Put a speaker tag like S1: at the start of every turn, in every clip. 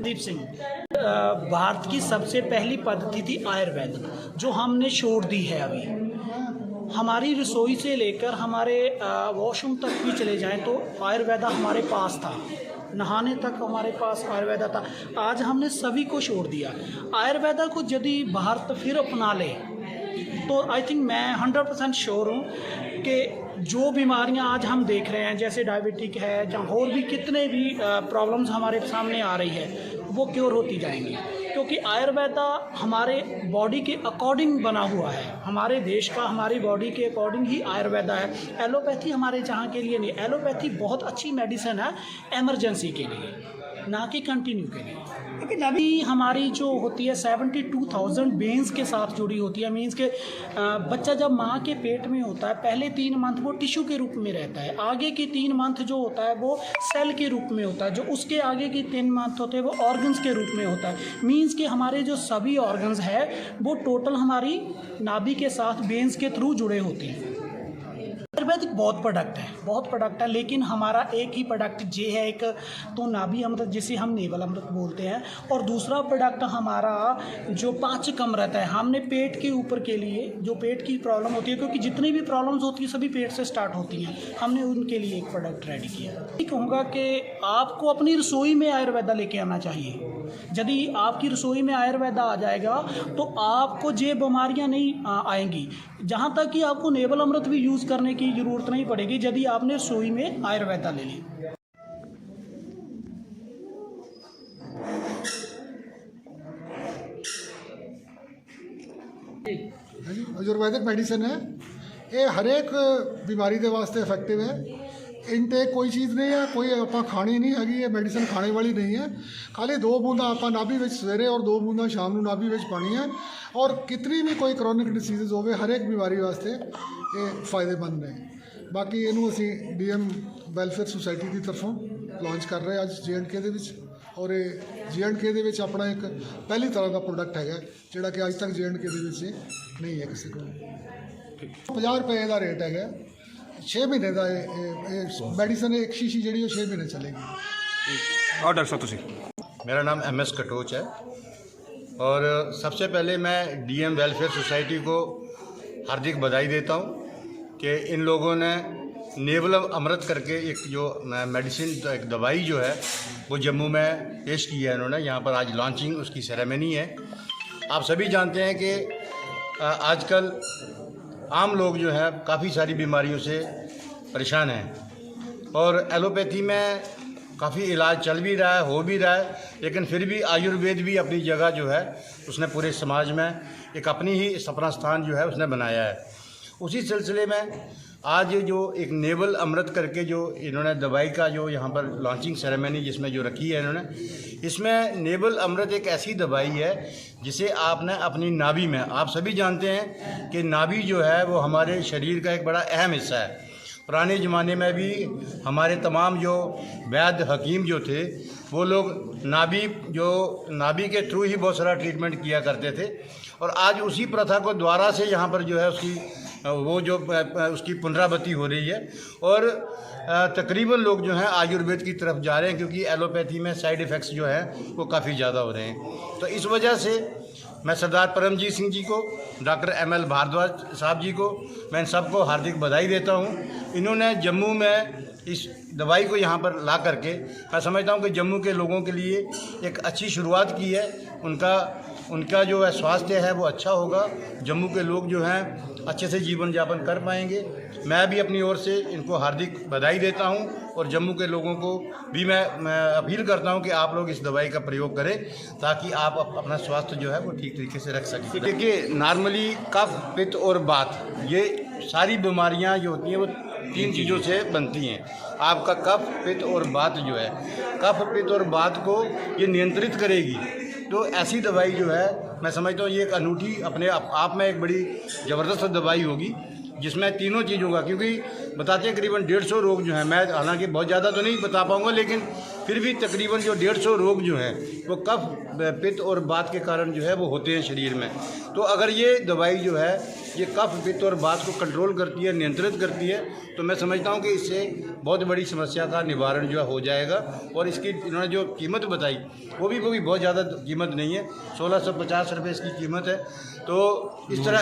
S1: दीप सिंह, भारत की सबसे पहली पद्धति थी आयुर्वेद, जो हमने छोड़ दी है अभी। हमारी रसोई से लेकर हमारे वॉशरूम तक भी चले जाएं तो आयुर्वेदा हमारे पास था, नहाने तक हमारे पास आयुर्वेदा था। आज हमने सभी को छोड़ दिया। आयुर्वेदा को यदि भारत फिर अपना ले तो आई थिंक मैं 100% श्योर हूँ कि जो बीमारियां आज हम देख रहे हैं, जैसे डायबिटिक है या और भी कितने भी प्रॉब्लम्स हमारे सामने आ रही है, वो क्योर होती जाएंगी, क्योंकि आयुर्वेदा हमारे बॉडी के अकॉर्डिंग बना हुआ है। हमारे देश का हमारी बॉडी के अकॉर्डिंग ही आयुर्वेदा है। एलोपैथी हमारे जहाँ के लिए नहीं। एलोपैथी बहुत अच्छी मेडिसिन है एमरजेंसी के लिए, ना कि कंटिन्यू के लिए। लेकिन अभी हमारी जो होती है 72,000 वेन्स के साथ जुड़ी होती है। मीन्स के बच्चा जब माँ के पेट में होता है, पहले 3 मंथ वो टिश्यू के रूप में रहता है, आगे की 3 मंथ जो होता है वो सेल के रूप में होता है, जो उसके आगे की 3 मंथ होते हैं वो ऑर्गन्स के रूप में होता है। मीन्स कि हमारे जो सभी ऑर्गन्स है वो टोटल हमारी नाभि के साथ वेन्स के थ्रू जुड़े होते हैं। आयुर्वेदिक बहुत प्रोडक्ट है, लेकिन हमारा एक ही प्रोडक्ट ये है, एक तो नाभि अमृत जिसे हम नेवल अमृत बोलते हैं, और दूसरा प्रोडक्ट हमारा जो पाचक अमृत है। हमने पेट के ऊपर के लिए, जो पेट की प्रॉब्लम होती है, क्योंकि जितनी भी प्रॉब्लम्स होती है सभी पेट से स्टार्ट होती हैं, हमने उनके लिए एक प्रोडक्ट रेडी किया। मैं कहूँगा कि आपको अपनी रसोई में आयुर्वेदा लेके आना चाहिए। यदि आपकी रसोई में आयुर्वेदा आ जाएगा तो आपको ये बीमारियां नहीं आएंगी। जहां तक कि आपको नेवल अमृत भी यूज़ करने की ज़रूरत नहीं पड़ेगी यदि आपने रसोई में आयुर्वेदा ले ली।
S2: आयुर्वेदिक मेडिसिन है, ये हर एक बीमारी के वास्ते इफेक्टिव है। इनटेक कोई चीज़ नहीं है, कोई आप खानी नहीं हैगी, ये मेडिसिन खाने वाली नहीं है। खाली 2 बूंदा आप नाभि विच सवेरे और 2 बूंदा शाम को नाभि विच पानी है, और कितनी भी कोई क्रॉनिक डिसीज़ होवे हर एक बीमारी वास्ते ये फायदेमंद है। बाकी इनू असी DM वैलफेयर सोसाइटी की तरफों लॉन्च कर रहे हैं आज J&K दे विच, और ये J&K दे विच अपना एक पहली तरह का प्रोडक्ट है जिहड़ा कि अज तक J&K दे विच नहीं है किसी को। 50 रुपये का रेट है, 6 महीने का मेडिसिन, एक शीशी जी 6 महीने चलेगी।
S3: और डॉक्टर साहब तुसी?
S4: मेरा नाम MS कटोच है, और सबसे पहले मैं DM वेलफेयर सोसाइटी को हार्दिक बधाई देता हूं कि इन लोगों ने नेवल अमृत करके एक जो मेडिसिन, एक दवाई जो है वो जम्मू में पेश की है इन्होंने। यहाँ पर आज लॉन्चिंग उसकी सेरेमनी है। आप सभी जानते हैं कि आजकल आम लोग जो है काफ़ी सारी बीमारियों से परेशान हैं, और एलोपैथी में काफ़ी इलाज चल भी रहा है, हो भी रहा है, लेकिन फिर भी आयुर्वेद भी अपनी जगह जो है उसने पूरे समाज में एक अपनी ही अपना स्थान जो है उसने बनाया है। उसी सिलसिले में आज जो एक नेवल अमृत करके जो इन्होंने दवाई का जो यहाँ पर लॉन्चिंग सेरेमनी जिसमें जो रखी है इन्होंने, इसमें नेवल अमृत एक ऐसी दवाई है जिसे आपने अपनी नाभि में, आप सभी जानते हैं कि नाभि जो है वो हमारे शरीर का एक बड़ा अहम हिस्सा है। पुराने ज़माने में भी हमारे तमाम जो वैद्य हकीम जो थे वो लोग नाभि के थ्रू ही बहुत सारा ट्रीटमेंट किया करते थे, और आज उसी प्रथा को द्वारा से यहाँ पर जो है उसकी पुनरावृत्ति हो रही है, और तकरीबन लोग जो हैं आयुर्वेद की तरफ जा रहे हैं, क्योंकि एलोपैथी में साइड इफ़ेक्ट्स जो हैं वो काफ़ी ज़्यादा हो रहे हैं। तो इस वजह से मैं सरदार परमजीत सिंह जी को, डॉक्टर ML भारद्वाज साहब जी को, मैं इन सबको हार्दिक बधाई देता हूँ। इन्होंने जम्मू में इस दवाई को यहाँ पर ला करके, मैं समझता हूँ कि जम्मू के लोगों के लिए एक अच्छी शुरुआत की है। उनका जो है स्वास्थ्य है वो अच्छा होगा, जम्मू के लोग जो हैं अच्छे से जीवन यापन कर पाएंगे। मैं भी अपनी ओर से इनको हार्दिक बधाई देता हूं, और जम्मू के लोगों को भी मैं अपील करता हूं कि आप लोग इस दवाई का प्रयोग करें ताकि आप अपना स्वास्थ्य जो है वो ठीक तरीके से रख सकें। देखिए, नॉर्मली कफ, पित्त और बात, ये सारी बीमारियां जो होती हैं वो 3 चीज़ों से बनती हैं। आपका कफ, पित्त और बात जो है, कफ, पित्त और बात को ये नियंत्रित करेगी। तो ऐसी दवाई जो है मैं समझता हूँ ये एक अनूठी अपने आप में एक बड़ी ज़बरदस्त दवाई होगी, जिसमें तीनों चीज़ों का, क्योंकि बताते हैं करीबन 150 रोग जो हैं, मैं हालांकि बहुत ज़्यादा तो नहीं बता पाऊँगा, लेकिन फिर भी तकरीबन जो 150 रोग जो हैं वो कफ, पित्त और बात के कारण जो है वो होते हैं शरीर में। तो अगर ये दवाई जो है ये कफ, पित्त और बात को कंट्रोल करती है, नियंत्रित करती है, तो मैं समझता हूँ कि इससे बहुत बड़ी समस्या का निवारण जो है हो जाएगा। और इसकी इन्होंने जो कीमत बताई वो भी बहुत ज़्यादा कीमत नहीं है, 1650 रुपये इसकी कीमत है। तो इस तरह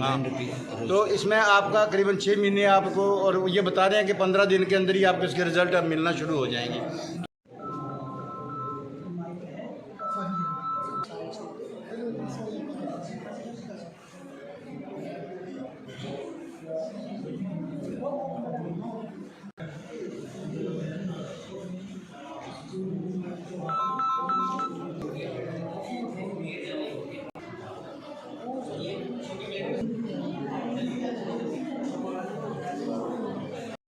S4: हाँ, तो इसमें आपका करीबन 6 महीने आपको, और ये बता रहे हैं कि 15 दिन के अंदर ही आपको इसके रिजल्ट अब मिलना शुरू हो जाएंगे।